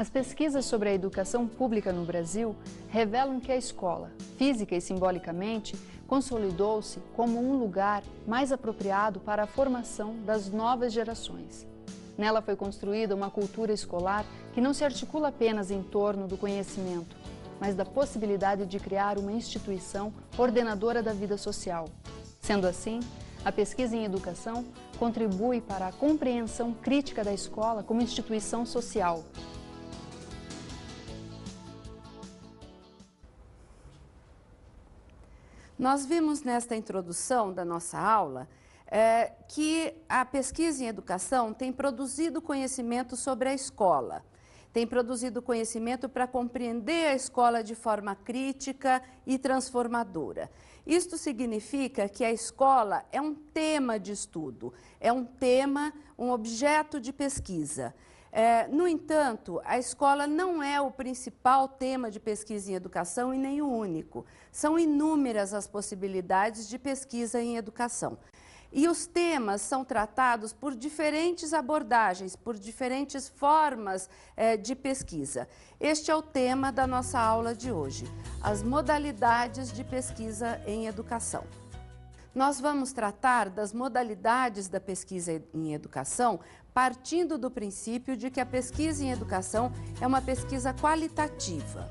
As pesquisas sobre a educação pública no Brasil revelam que a escola, física e simbolicamente, consolidou-se como um lugar mais apropriado para a formação das novas gerações. Nela foi construída uma cultura escolar que não se articula apenas em torno do conhecimento, mas da possibilidade de criar uma instituição ordenadora da vida social. Sendo assim, a pesquisa em educação contribui para a compreensão crítica da escola como instituição social. Nós vimos nesta introdução da nossa aula que a pesquisa em educação tem produzido conhecimento sobre a escola, tem produzido conhecimento para compreender a escola de forma crítica e transformadora. Isto significa que a escola é um tema de estudo, é um tema, um objeto de pesquisa. No entanto, a escola não é o principal tema de pesquisa em educação e nem o único. São inúmeras as possibilidades de pesquisa em educação. E os temas são tratados por diferentes abordagens, por diferentes formas de pesquisa. Este é o tema da nossa aula de hoje, as modalidades de pesquisa em educação. Nós vamos tratar das modalidades da pesquisa em educação partindo do princípio de que a pesquisa em educação é uma pesquisa qualitativa.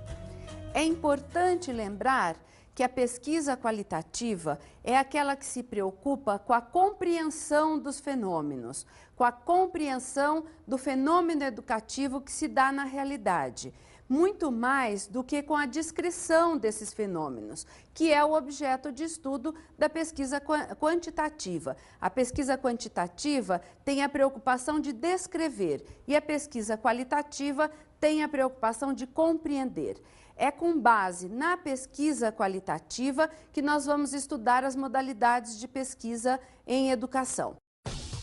É importante lembrar que a pesquisa qualitativa é aquela que se preocupa com a compreensão dos fenômenos, com a compreensão do fenômeno educativo que se dá na realidade, muito mais do que com a descrição desses fenômenos, que é o objeto de estudo da pesquisa quantitativa. A pesquisa quantitativa tem a preocupação de descrever e a pesquisa qualitativa tem a preocupação de compreender. É com base na pesquisa qualitativa que nós vamos estudar as modalidades de pesquisa em educação.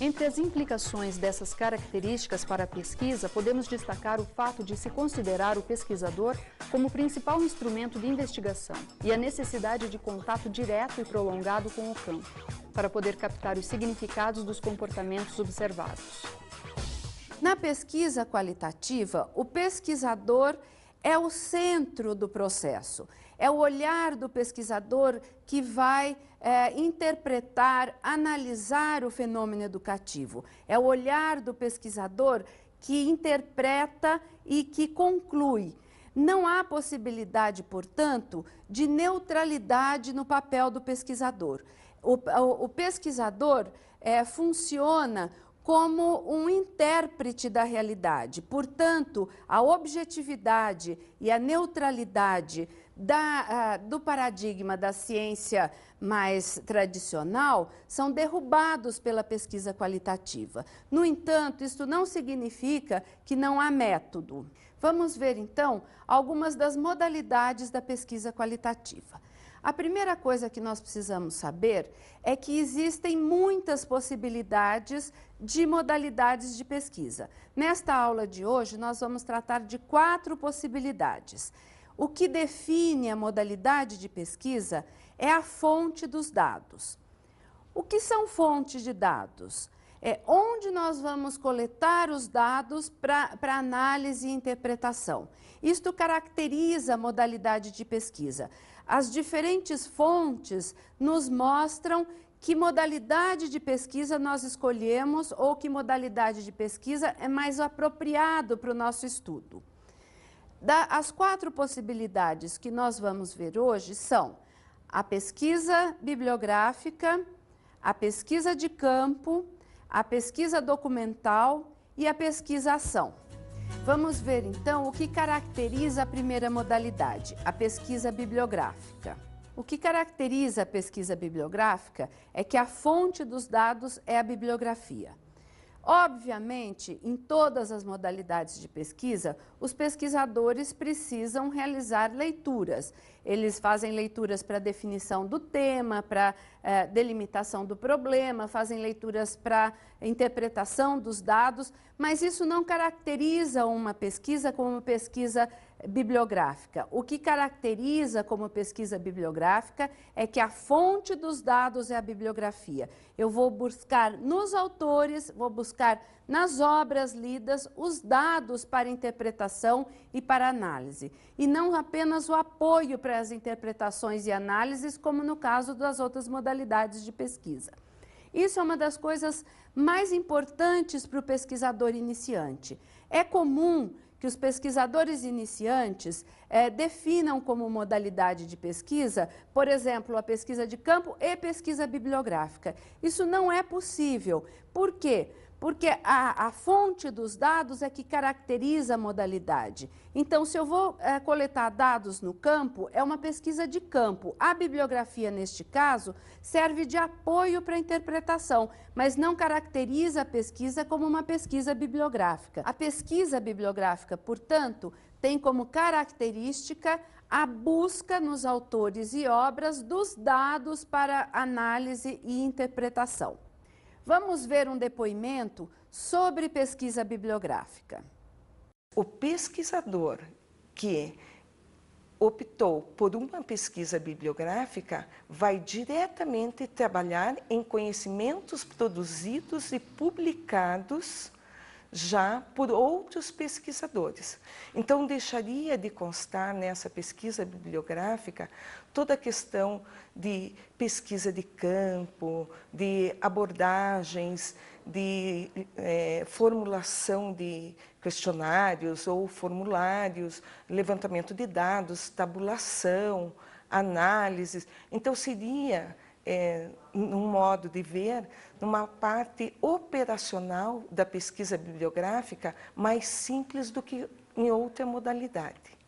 Entre as implicações dessas características para a pesquisa, podemos destacar o fato de se considerar o pesquisador como principal instrumento de investigação e a necessidade de contato direto e prolongado com o campo, para poder captar os significados dos comportamentos observados. Na pesquisa qualitativa, o pesquisador é o centro do processo, é o olhar do pesquisador que vai interpretar, analisar o fenômeno educativo. É o olhar do pesquisador que interpreta e que conclui. Não há possibilidade, portanto, de neutralidade no papel do pesquisador. O pesquisador funciona como um intérprete da realidade. Portanto, a objetividade e a neutralidade do paradigma da ciência mais tradicional são derrubados pela pesquisa qualitativa. No entanto, isso não significa que não há método. Vamos ver, então, algumas das modalidades da pesquisa qualitativa. A primeira coisa que nós precisamos saber é que existem muitas possibilidades de modalidades de pesquisa. Nesta aula de hoje, nós vamos tratar de 4 possibilidades. O que define a modalidade de pesquisa é a fonte dos dados. O que são fontes de dados? É onde nós vamos coletar os dados para análise e interpretação. Isto caracteriza a modalidade de pesquisa. As diferentes fontes nos mostram que modalidade de pesquisa nós escolhemos ou que modalidade de pesquisa é mais apropriado para o nosso estudo. As 4 possibilidades que nós vamos ver hoje são a pesquisa bibliográfica, a pesquisa de campo, a pesquisa documental e a pesquisa-ação. Vamos ver, então, o que caracteriza a primeira modalidade, a pesquisa bibliográfica. O que caracteriza a pesquisa bibliográfica é que a fonte dos dados é a bibliografia. Obviamente, em todas as modalidades de pesquisa, os pesquisadores precisam realizar leituras. Eles fazem leituras para definição do tema, para delimitação do problema, fazem leituras para interpretação dos dados, mas isso não caracteriza uma pesquisa como uma pesquisa bibliográfica. O que caracteriza como pesquisa bibliográfica é que a fonte dos dados é a bibliografia. Eu vou buscar nos autores, vou buscar nas obras lidas os dados para interpretação e para análise, e não apenas o apoio para as interpretações e análises, como no caso das outras modalidades de pesquisa. Isso é uma das coisas mais importantes para o pesquisador iniciante. É comum que os pesquisadores iniciantes definam como modalidade de pesquisa, por exemplo, a pesquisa de campo e pesquisa bibliográfica. Isso não é possível. Por quê? Porque a fonte dos dados é que caracteriza a modalidade. Então, se eu vou coletar dados no campo, é uma pesquisa de campo. A bibliografia, neste caso, serve de apoio para a interpretação, mas não caracteriza a pesquisa como uma pesquisa bibliográfica. A pesquisa bibliográfica, portanto, tem como característica a busca nos autores e obras dos dados para análise e interpretação. Vamos ver um depoimento sobre pesquisa bibliográfica. O pesquisador que optou por uma pesquisa bibliográfica vai diretamente trabalhar em conhecimentos produzidos e publicados já por outros pesquisadores. Então, deixaria de constar nessa pesquisa bibliográfica toda a questão de pesquisa de campo, de abordagens, de formulação de questionários ou formulários, levantamento de dados, tabulação, análises. Então, seria, num modo de ver, numa parte operacional da pesquisa bibliográfica mais simples do que em outra modalidade,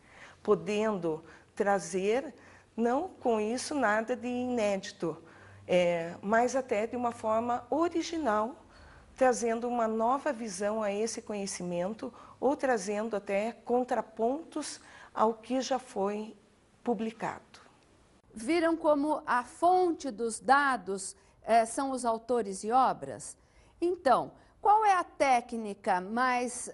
podendo trazer, não com isso nada de inédito, mas até de uma forma original, trazendo uma nova visão a esse conhecimento ou trazendo até contrapontos ao que já foi publicado. Viram como a fonte dos dados são os autores e obras? Então, qual é a técnica mais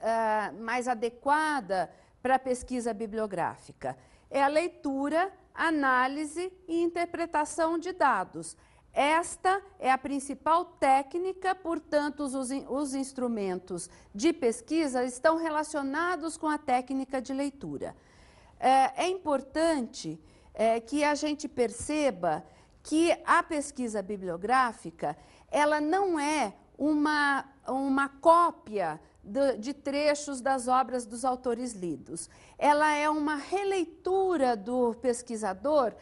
adequada para a pesquisa bibliográfica? É a leitura, análise e interpretação de dados. Esta é a principal técnica, portanto, os instrumentos de pesquisa estão relacionados com a técnica de leitura. É importante que a gente perceba que a pesquisa bibliográfica, ela não é uma cópia de trechos das obras dos autores lidos. Ela é uma releitura do pesquisador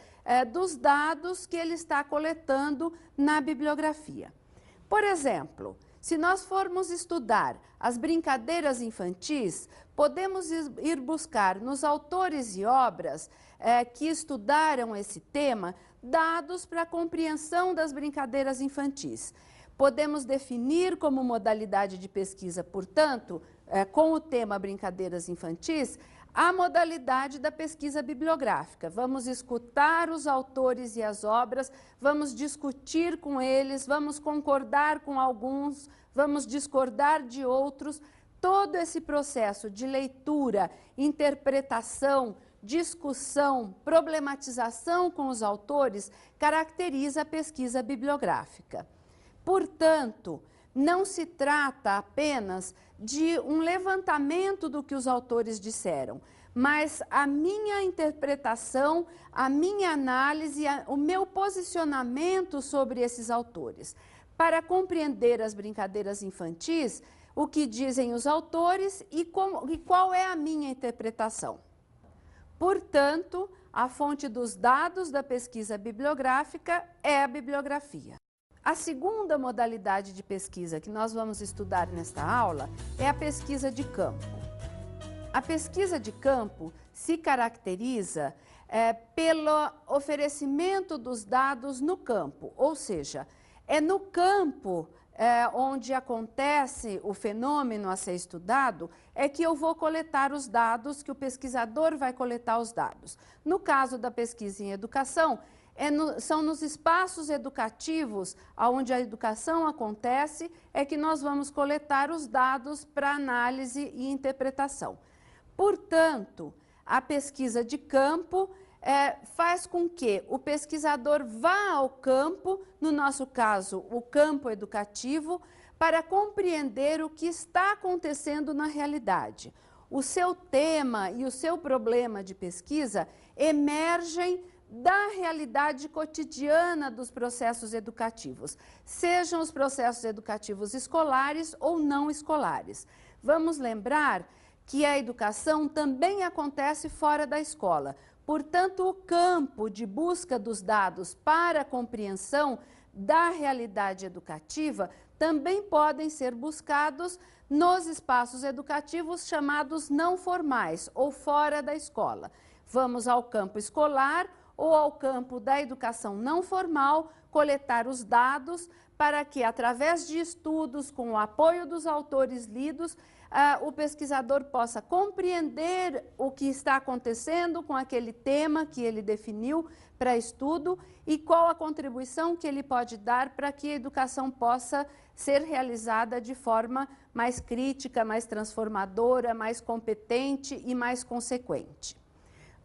dos dados que ele está coletando na bibliografia. Por exemplo, se nós formos estudar as brincadeiras infantis, podemos ir buscar nos autores e obras que estudaram esse tema dados para a compreensão das brincadeiras infantis. Podemos definir como modalidade de pesquisa, portanto, com o tema brincadeiras infantis, a modalidade da pesquisa bibliográfica. Vamos escutar os autores e as obras, vamos discutir com eles, vamos concordar com alguns, vamos discordar de outros. Todo esse processo de leitura, interpretação, discussão, problematização com os autores caracteriza a pesquisa bibliográfica. Portanto, não se trata apenas de um levantamento do que os autores disseram, mas a minha interpretação, a minha análise, o meu posicionamento sobre esses autores. Para compreender as brincadeiras infantis, o que dizem os autores e qual é a minha interpretação. Portanto, a fonte dos dados da pesquisa bibliográfica é a bibliografia. A segunda modalidade de pesquisa que nós vamos estudar nesta aula é a pesquisa de campo. A pesquisa de campo se caracteriza pelo oferecimento dos dados no campo, ou seja, é no campo onde acontece o fenômeno a ser estudado, é que eu vou coletar os dados, que o pesquisador vai coletar os dados. No caso da pesquisa em educação, são nos espaços educativos, onde a educação acontece, é que nós vamos coletar os dados para análise e interpretação. Portanto, a pesquisa de campo faz com que o pesquisador vá ao campo, no nosso caso, o campo educativo, para compreender o que está acontecendo na realidade. O seu tema e o seu problema de pesquisa emergem da realidade cotidiana dos processos educativos, sejam os processos educativos escolares ou não escolares. Vamos lembrar que a educação também acontece fora da escola. Portanto, o campo de busca dos dados para a compreensão da realidade educativa também podem ser buscados nos espaços educativos chamados não formais ou fora da escola. Vamos ao campo escolar ou ao campo da educação não formal, coletar os dados para que, através de estudos, com o apoio dos autores lidos, o pesquisador possa compreender o que está acontecendo com aquele tema que ele definiu para estudo e qual a contribuição que ele pode dar para que a educação possa ser realizada de forma mais crítica, mais transformadora, mais competente e mais consequente.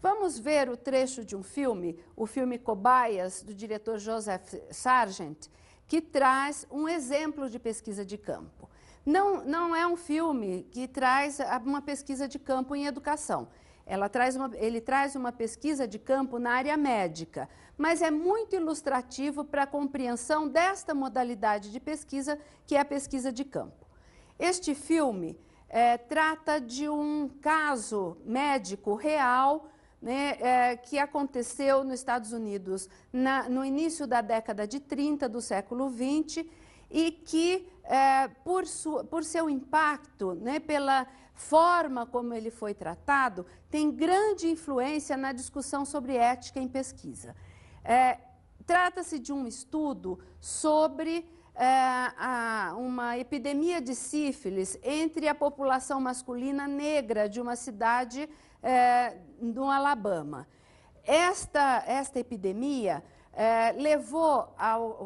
Vamos ver o trecho de um filme, o filme Cobaias, do diretor Joseph Sargent, que traz um exemplo de pesquisa de campo. Não é um filme que traz uma pesquisa de campo em educação. Ele traz uma pesquisa de campo na área médica, mas é muito ilustrativo para a compreensão desta modalidade de pesquisa, que é a pesquisa de campo. Este filme trata de um caso médico real, né, que aconteceu nos Estados Unidos no início da década de 30 do século XX e que, por seu impacto, né, pela forma como ele foi tratado, tem grande influência na discussão sobre ética em pesquisa. Trata-se de um estudo sobre uma epidemia de sífilis entre a população masculina negra de uma cidade no Alabama. Esta epidemia levou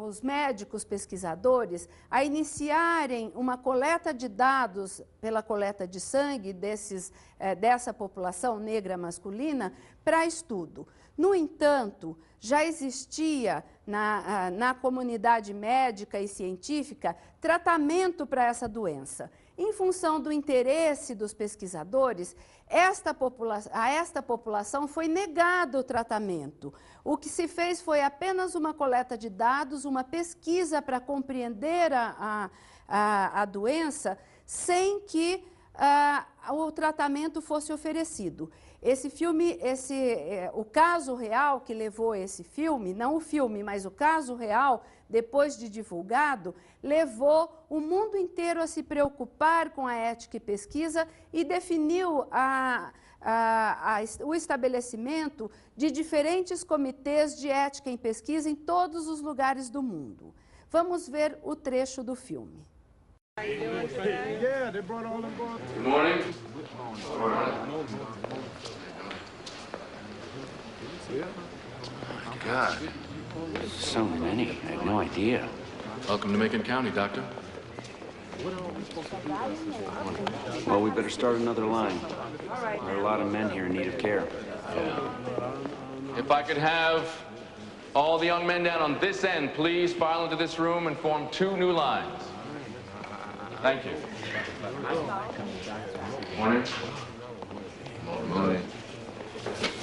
os médicos pesquisadores a iniciarem uma coleta de dados pela coleta de sangue dessa população negra masculina para estudo. No entanto, já existia na comunidade médica e científica tratamento para essa doença. Em função do interesse dos pesquisadores, a esta população foi negado o tratamento. O que se fez foi apenas uma coleta de dados, uma pesquisa para compreender a doença, sem que o tratamento fosse oferecido. Esse filme, o caso real que levou esse filme, não o filme, mas o caso real, depois de divulgado, levou o mundo inteiro a se preocupar com a ética e pesquisa e definiu o estabelecimento de diferentes comitês de ética em pesquisa em todos os lugares do mundo. Vamos ver o trecho do filme. Yeah, they brought all them boys. Good morning. God, so many. I had no idea. Welcome to Macon County, Doctor. Well, we better start another line. There are a lot of men here in need of care. Yeah. If I could have all the young men down on this end, please file into this room and form 2 new lines. Thank you. Morning. Morning.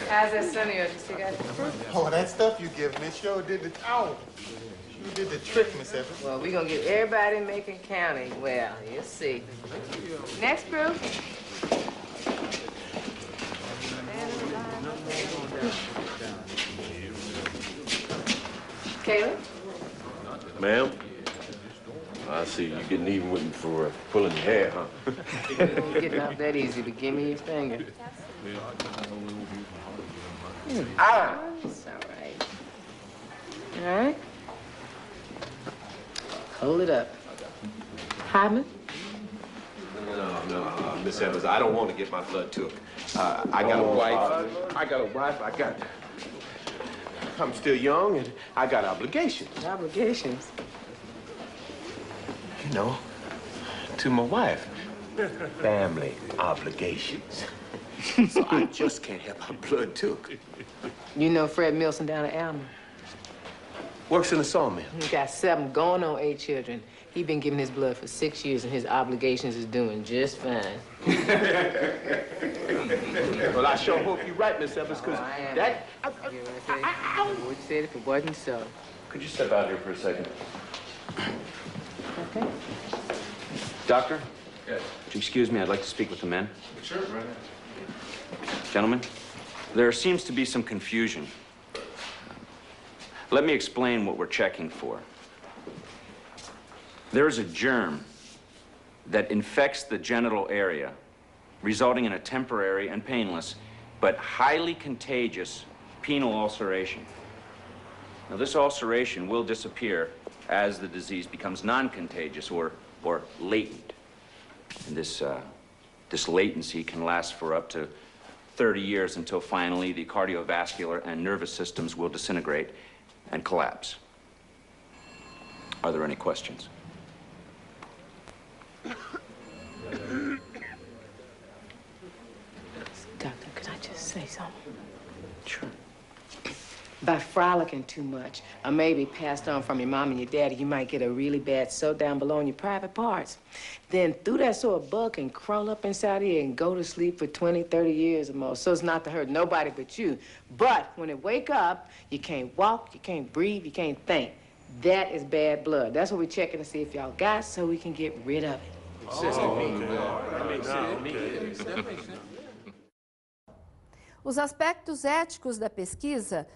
How's that son of yours? You still got the fruit? Oh, that stuff you give me sure did the you did the trick, Miss Evans. Well, we're gonna get everybody in Macon County. Well, you'll see. Next group. Caleb? Ma'am? I see you getting even with me for pulling your hair, huh? You're getting out that easy, but give me your finger. Ah! It's all right. All right? Hold it up. Hyman? No, Miss Evans, I don't want to get my blood took. I got a wife. I'm still young, and I got obligations. Obligations? You know, to my wife. Family obligations. So I just can't have my blood took. You know Fred Milson down at Alma? Works in the sawmill. He got 7 going on 8 children. He been giving his blood for 6 years, and his obligations is doing just fine. Well, I sure hope you're right, Miss Evans, because that... I would say if it wasn't so. Could you step out here for a second? Okay. Doctor? Yes. Would you excuse me? I'd like to speak with the men. Sure, right. Gentlemen, there seems to be some confusion. Let me explain what we're checking for. There is a germ that infects the genital area, resulting in a temporary and painless, but highly contagious penile ulceration. Now, this ulceration will disappear as the disease becomes non-contagious or latent. And this latency can last for up to 30 years until finally the cardiovascular and nervous systems will disintegrate and collapse. Are there any questions? Doctor, could I just say something? Sure. By frolicking too much, or maybe passed on from your mom and your daddy, you might get a really bad sew down below in your private parts. Then through that so a bug can crawl up inside here and go to sleep for 20, 30 years or more. So it's not to hurt nobody but you. But when it wake up, you can't walk, you can't breathe, you can't think. That is bad blood. That's what we're checking to see if y'all got so we can get rid of it. Os aspectos éticos da pesquisa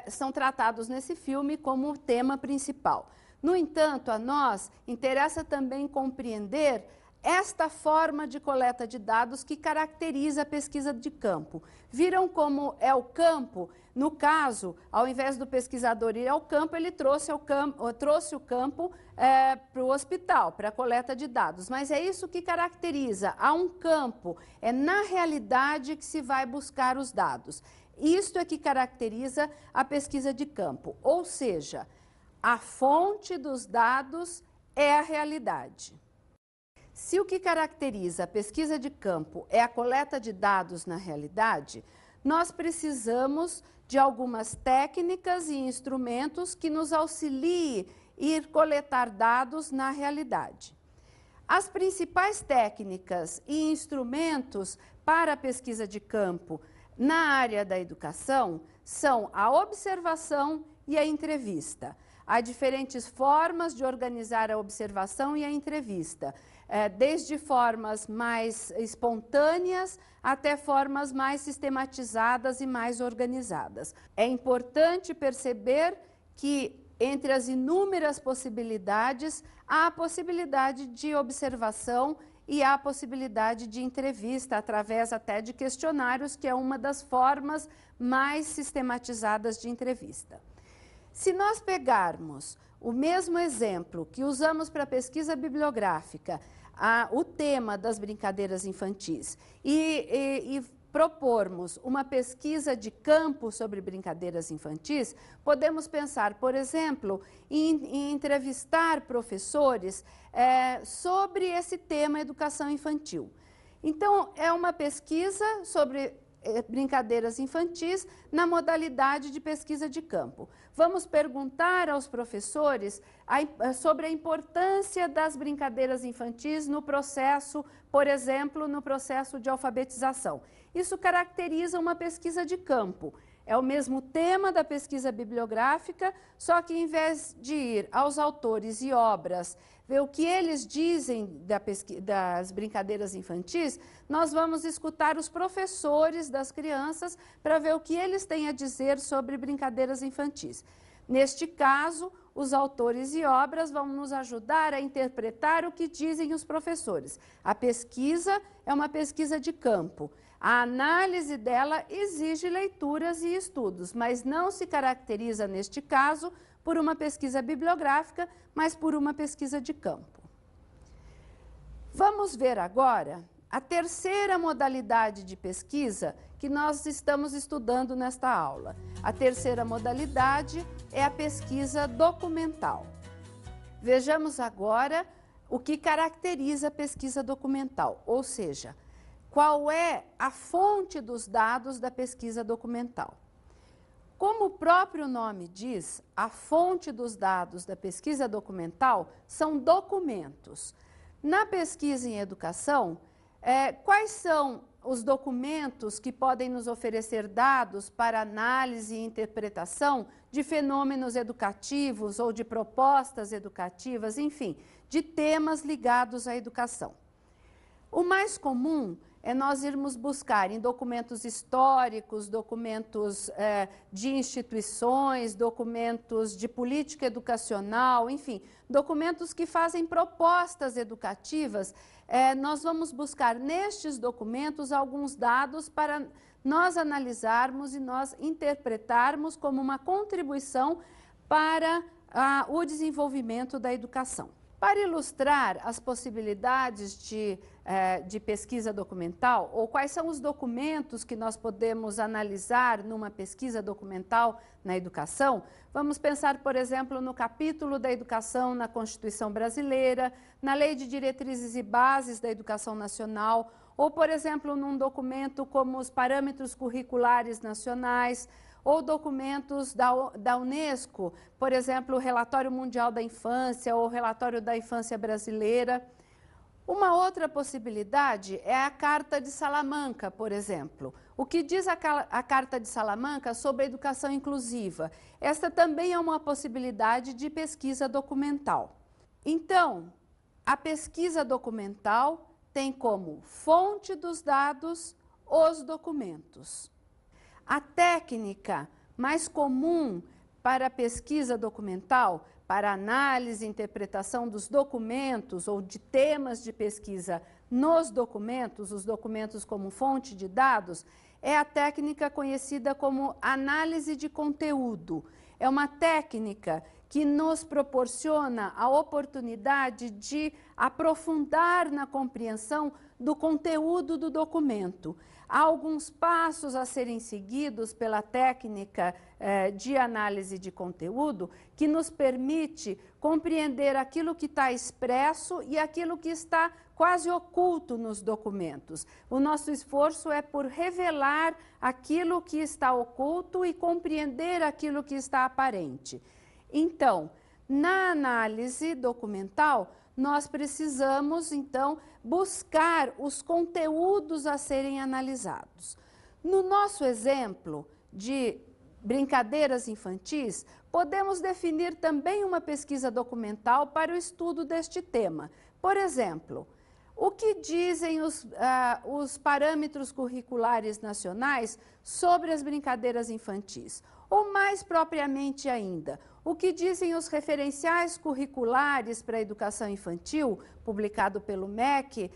são tratados nesse filme como tema principal. No entanto, a nós interessa também compreender esta forma de coleta de dados que caracteriza a pesquisa de campo. Viram como é o campo? No caso, ao invés do pesquisador ir ao campo, ele trouxe o campo para o hospital, para a coleta de dados. Mas é isso que caracteriza. Há um campo, é na realidade que se vai buscar os dados. Isto é que caracteriza a pesquisa de campo, ou seja, a fonte dos dados é a realidade. Se o que caracteriza a pesquisa de campo é a coleta de dados na realidade, nós precisamos de algumas técnicas e instrumentos que nos auxiliem a ir coletar dados na realidade. As principais técnicas e instrumentos para a pesquisa de campo na área da educação são a observação e a entrevista. Há diferentes formas de organizar a observação e a entrevista, desde formas mais espontâneas até formas mais sistematizadas e mais organizadas. É importante perceber que entre as inúmeras possibilidades, há a possibilidade de observação e há a possibilidade de entrevista, através até de questionários, que é uma das formas mais sistematizadas de entrevista. Se nós pegarmos o mesmo exemplo que usamos para a pesquisa bibliográfica, o tema das brincadeiras infantis, e propormos uma pesquisa de campo sobre brincadeiras infantis, podemos pensar, por exemplo, em entrevistar professores sobre esse tema educação infantil. Então, é uma pesquisa sobre brincadeiras infantis na modalidade de pesquisa de campo. Vamos perguntar aos professores sobre a importância das brincadeiras infantis no processo, por exemplo, no processo de alfabetização. Isso caracteriza uma pesquisa de campo. É o mesmo tema da pesquisa bibliográfica, só que em vez de ir aos autores e obras, ver o que eles dizem das brincadeiras infantis, nós vamos escutar os professores das crianças para ver o que eles têm a dizer sobre brincadeiras infantis. Neste caso, os autores e obras vão nos ajudar a interpretar o que dizem os professores. A pesquisa é uma pesquisa de campo. A análise dela exige leituras e estudos, mas não se caracteriza, neste caso, por uma pesquisa bibliográfica, mas por uma pesquisa de campo. Vamos ver agora a terceira modalidade de pesquisa que nós estamos estudando nesta aula. A terceira modalidade é a pesquisa documental. Vejamos agora o que caracteriza a pesquisa documental, ou seja, qual é a fonte dos dados da pesquisa documental. Como o próprio nome diz, a fonte dos dados da pesquisa documental são documentos. Na pesquisa em educação, quais são os documentos que podem nos oferecer dados para análise e interpretação de fenômenos educativos ou de propostas educativas, enfim, de temas ligados à educação? O mais comum é nós irmos buscar em documentos históricos, documentos de instituições, documentos de política educacional, enfim, documentos que fazem propostas educativas. Nós vamos buscar nestes documentos alguns dados para nós analisarmos e nós interpretarmos como uma contribuição para o desenvolvimento da educação. Para ilustrar as possibilidades de pesquisa documental, ou quais são os documentos que nós podemos analisar numa pesquisa documental na educação, vamos pensar, por exemplo, no capítulo da educação na Constituição Brasileira, na Lei de Diretrizes e Bases da Educação Nacional, ou, por exemplo, num documento como os Parâmetros Curriculares Nacionais, ou documentos da Unesco, por exemplo, o Relatório Mundial da Infância ou o Relatório da Infância Brasileira. Uma outra possibilidade é a Carta de Salamanca, por exemplo. O que diz a Carta de Salamanca sobre a educação inclusiva? Esta também é uma possibilidade de pesquisa documental. Então, a pesquisa documental tem como fonte dos dados os documentos. A técnica mais comum para a pesquisa documental, para análise e interpretação dos documentos ou de temas de pesquisa nos documentos, os documentos como fonte de dados, é a técnica conhecida como análise de conteúdo. É uma técnica que nos proporciona a oportunidade de aprofundar na compreensão do conteúdo do documento. Há alguns passos a serem seguidos pela técnica de análise de conteúdo que nos permite compreender aquilo que está expresso e aquilo que está quase oculto nos documentos. O nosso esforço é por revelar aquilo que está oculto e compreender aquilo que está aparente. Então, na análise documental, nós precisamos, então, buscar os conteúdos a serem analisados. No nosso exemplo de brincadeiras infantis, podemos definir também uma pesquisa documental para o estudo deste tema. Por exemplo, o que dizem os parâmetros curriculares nacionais sobre as brincadeiras infantis? Ou mais propriamente ainda, o que dizem os referenciais curriculares para a educação infantil, publicado pelo MEC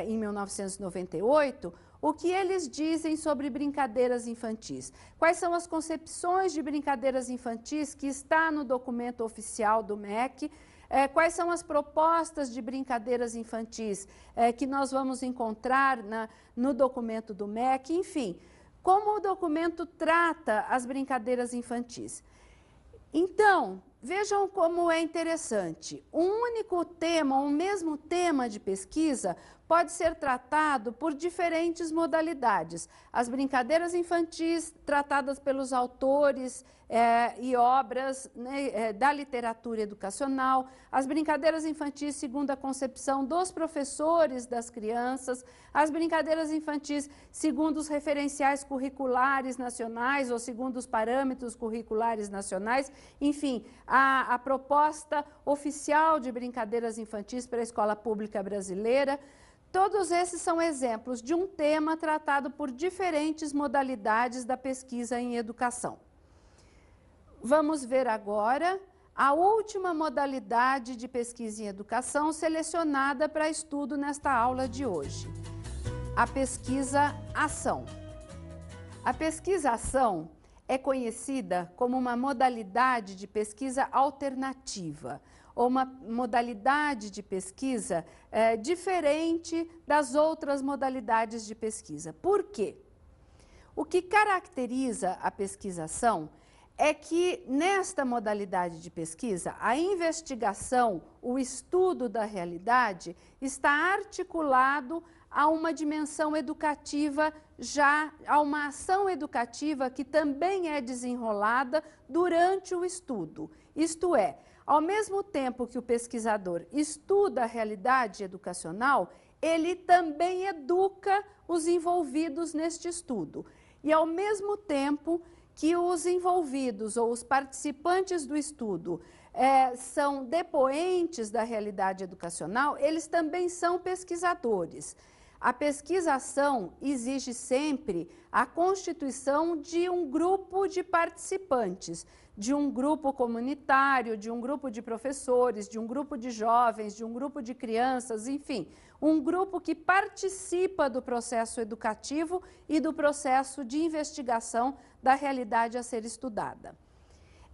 em 1998, o que eles dizem sobre brincadeiras infantis? Quais são as concepções de brincadeiras infantis que está no documento oficial do MEC? Quais são as propostas de brincadeiras infantis que nós vamos encontrar no documento do MEC? Enfim, como o documento trata as brincadeiras infantis. Então, vejam como é interessante. Um único tema, um mesmo tema de pesquisa pode ser tratado por diferentes modalidades. As brincadeiras infantis tratadas pelos autores e obras da literatura educacional, as brincadeiras infantis segundo a concepção dos professores das crianças, as brincadeiras infantis segundo os referenciais curriculares nacionais ou segundo os parâmetros curriculares nacionais, enfim, a proposta oficial de brincadeiras infantis para a escola pública brasileira. Todos esses são exemplos de um tema tratado por diferentes modalidades da pesquisa em educação. Vamos ver agora a última modalidade de pesquisa em educação selecionada para estudo nesta aula de hoje, a pesquisa-ação. A pesquisa-ação é conhecida como uma modalidade de pesquisa alternativa, ou uma modalidade de pesquisa diferente das outras modalidades de pesquisa. Por quê? O que caracteriza a pesquisação é que nesta modalidade de pesquisa, a investigação, o estudo da realidade, está articulado a uma dimensão educativa, a uma ação educativa que também é desenrolada durante o estudo. Isto é, ao mesmo tempo que o pesquisador estuda a realidade educacional, ele também educa os envolvidos neste estudo. E ao mesmo tempo que os envolvidos ou os participantes do estudo são depoentes da realidade educacional, eles também são pesquisadores. A pesquisação exige sempre a constituição de um grupo de participantes, de um grupo comunitário, de um grupo de professores, de um grupo de jovens, de um grupo de crianças, enfim, um grupo que participa do processo educativo e do processo de investigação da realidade a ser estudada.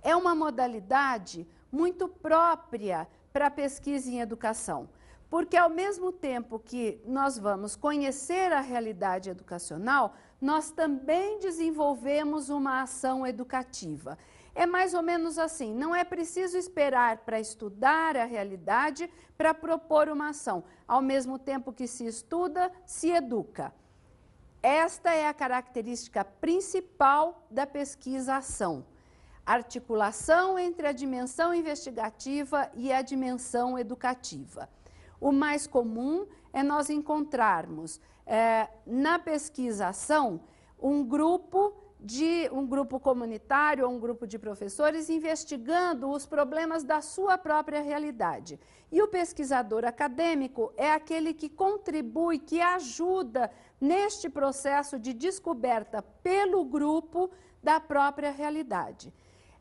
É uma modalidade muito própria para a pesquisa em educação, porque ao mesmo tempo que nós vamos conhecer a realidade educacional, nós também desenvolvemos uma ação educativa. É mais ou menos assim, não é preciso esperar para estudar a realidade para propor uma ação. Ao mesmo tempo que se estuda, se educa. Esta é a característica principal da pesquisa-ação. Articulação entre a dimensão investigativa e a dimensão educativa. O mais comum é nós encontrarmos na pesquisa-ação um grupo comunitário ou um grupo de professores investigando os problemas da sua própria realidade. E o pesquisador acadêmico é aquele que contribui, que ajuda neste processo de descoberta pelo grupo da própria realidade.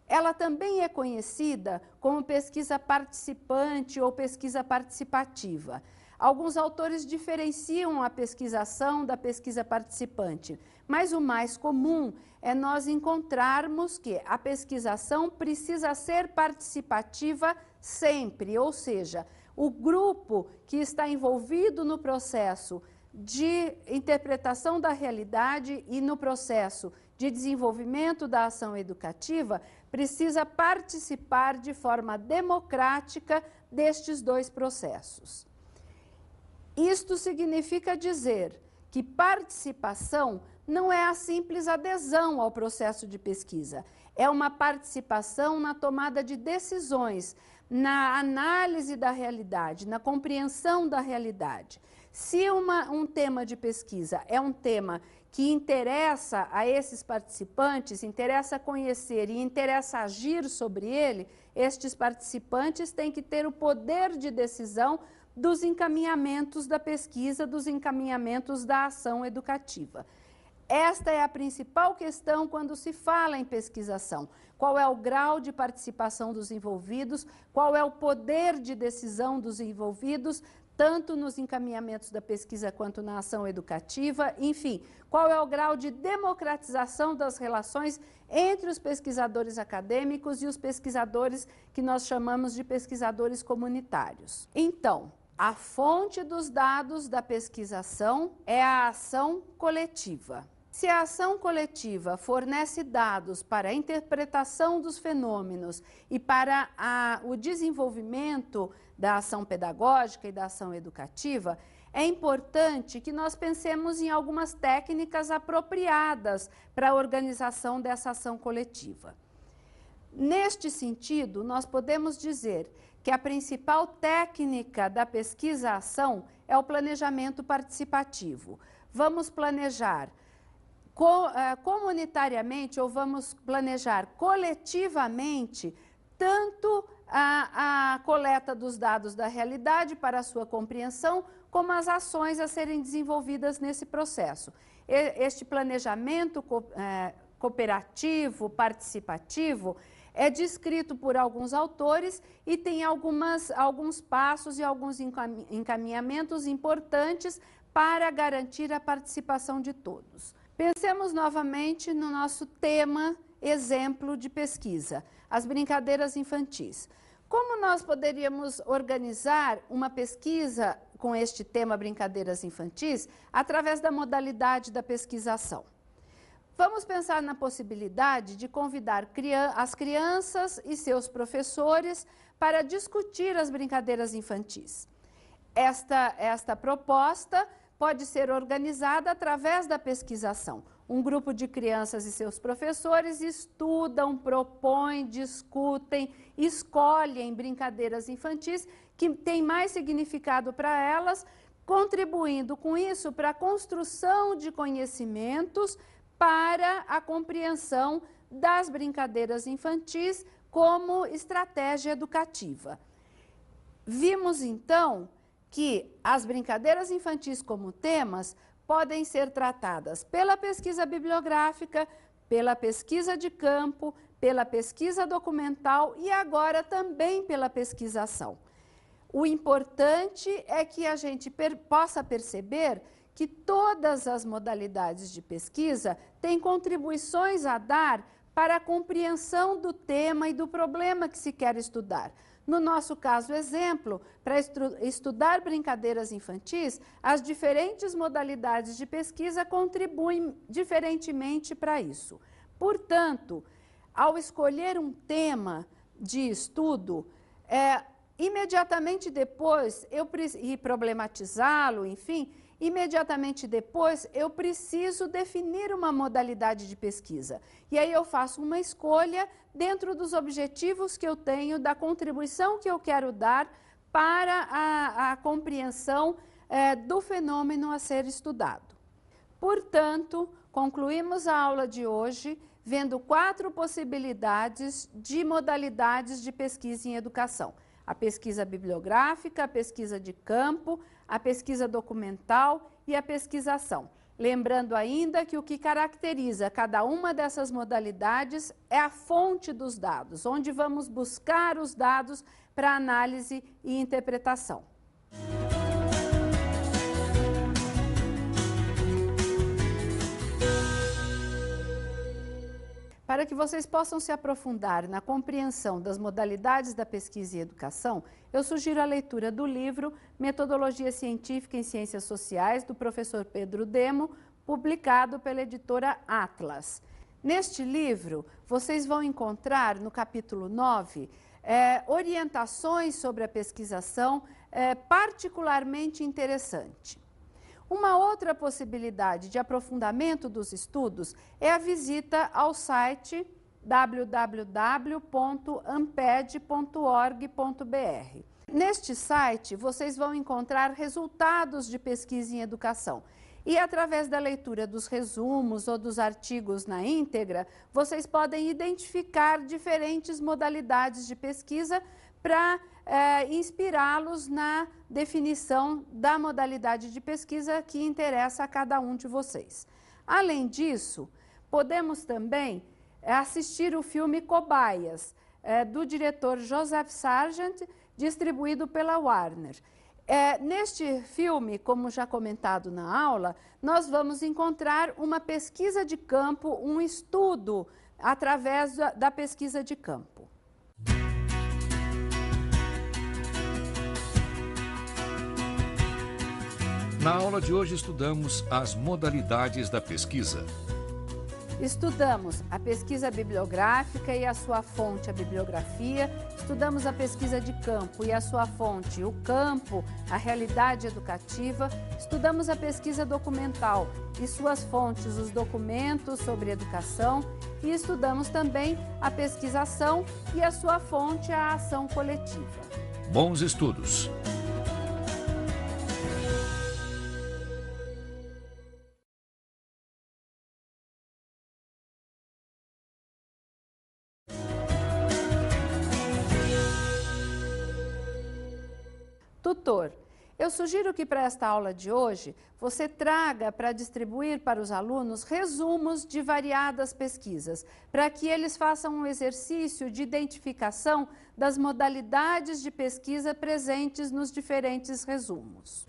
Ela também é conhecida como pesquisa participante ou pesquisa participativa. Alguns autores diferenciam a pesquisação da pesquisa participante, mas o mais comum é nós encontrarmos que a pesquisação precisa ser participativa sempre, ou seja, o grupo que está envolvido no processo de interpretação da realidade e no processo de desenvolvimento da ação educativa precisa participar de forma democrática destes dois processos. Isto significa dizer que participação não é a simples adesão ao processo de pesquisa, é uma participação na tomada de decisões, na análise da realidade, na compreensão da realidade. Se um tema de pesquisa é um tema que interessa a esses participantes, interessa conhecer e interessa agir sobre ele, estes participantes têm que ter o poder de decisão dos encaminhamentos da pesquisa, dos encaminhamentos da ação educativa. Esta é a principal questão quando se fala em pesquisação. Qual é o grau de participação dos envolvidos, qual é o poder de decisão dos envolvidos, tanto nos encaminhamentos da pesquisa quanto na ação educativa, enfim, qual é o grau de democratização das relações entre os pesquisadores acadêmicos e os pesquisadores que nós chamamos de pesquisadores comunitários. Então, a fonte dos dados da pesquisação é a ação coletiva. Se a ação coletiva fornece dados para a interpretação dos fenômenos e para o desenvolvimento da ação pedagógica e da ação educativa, é importante que nós pensemos em algumas técnicas apropriadas para a organização dessa ação coletiva. Neste sentido, nós podemos dizer que a principal técnica da pesquisa-ação é o planejamento participativo. Vamos planejar comunitariamente ou vamos planejar coletivamente tanto a coleta dos dados da realidade para a sua compreensão, como as ações a serem desenvolvidas nesse processo. Este planejamento cooperativo, participativo, é descrito por alguns autores e tem alguns passos e alguns encaminhamentos importantes para garantir a participação de todos. Pensemos novamente no nosso tema exemplo de pesquisa, as brincadeiras infantis. Como nós poderíamos organizar uma pesquisa com este tema brincadeiras infantis através da modalidade da pesquisação? Vamos pensar na possibilidade de convidar as crianças e seus professores para discutir as brincadeiras infantis. Esta proposta pode ser organizada através da pesquisação. Um grupo de crianças e seus professores estudam, propõem, discutem, escolhem brincadeiras infantis que têm mais significado para elas, contribuindo com isso para a construção de conhecimentos para a compreensão das brincadeiras infantis como estratégia educativa. Vimos, então, que as brincadeiras infantis como temas podem ser tratadas pela pesquisa bibliográfica, pela pesquisa de campo, pela pesquisa documental e agora também pela pesquisação. O importante é que a gente possa perceber que todas as modalidades de pesquisa têm contribuições a dar para a compreensão do tema e do problema que se quer estudar. No nosso caso, exemplo, para estudar brincadeiras infantis, as diferentes modalidades de pesquisa contribuem diferentemente para isso. Portanto, ao escolher um tema de estudo, imediatamente depois, e problematizá-lo, enfim, imediatamente depois eu preciso definir uma modalidade de pesquisa. E aí eu faço uma escolha dentro dos objetivos que eu tenho, da contribuição que eu quero dar para a compreensão do fenômeno a ser estudado. Portanto, concluímos a aula de hoje vendo 4 possibilidades de modalidades de pesquisa em educação. A pesquisa bibliográfica, a pesquisa de campo, a pesquisa documental e a pesquisação. Lembrando ainda que o que caracteriza cada uma dessas modalidades é a fonte dos dados, onde vamos buscar os dados para análise e interpretação. Para que vocês possam se aprofundar na compreensão das modalidades da pesquisa e educação, eu sugiro a leitura do livro Metodologia Científica em Ciências Sociais, do professor Pedro Demo, publicado pela editora Atlas. Neste livro, vocês vão encontrar, no capítulo 9, orientações sobre a pesquisação particularmente interessante. Uma outra possibilidade de aprofundamento dos estudos é a visita ao site www.amped.org.br. Neste site, vocês vão encontrar resultados de pesquisa em educação. E através da leitura dos resumos ou dos artigos na íntegra, vocês podem identificar diferentes modalidades de pesquisa para inspirá-los na definição da modalidade de pesquisa que interessa a cada um de vocês. Além disso, podemos também assistir o filme Cobaias, do diretor Joseph Sargent, distribuído pela Warner. Neste filme, como já comentado na aula, nós vamos encontrar uma pesquisa de campo, um estudo através da pesquisa de campo. Na aula de hoje estudamos as modalidades da pesquisa. Estudamos a pesquisa bibliográfica e a sua fonte, a bibliografia. Estudamos a pesquisa de campo e a sua fonte, o campo, a realidade educativa. Estudamos a pesquisa documental e suas fontes, os documentos sobre educação. E estudamos também a pesquisação e a sua fonte, a ação coletiva. Bons estudos! Tutor, eu sugiro que para esta aula de hoje você traga para distribuir para os alunos resumos de variadas pesquisas, para que eles façam um exercício de identificação das modalidades de pesquisa presentes nos diferentes resumos.